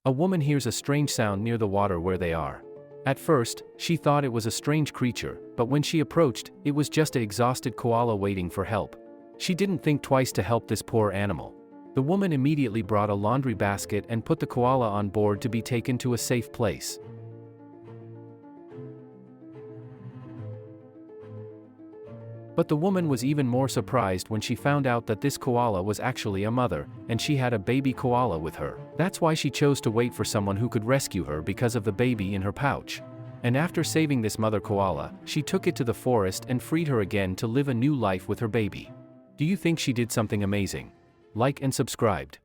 A woman hears a strange sound near the water where they are. At first, she thought it was a strange creature, but when she approached, it was just an exhausted koala waiting for help. She didn't think twice to help this poor animal. The woman immediately brought a laundry basket and put the koala on board to be taken to a safe place. But the woman was even more surprised when she found out that this koala was actually a mother, and she had a baby koala with her. That's why she chose to wait for someone who could rescue her because of the baby in her pouch. And after saving this mother koala, she took it to the forest and freed her again to live a new life with her baby. Do you think she did something amazing? Like and subscribed.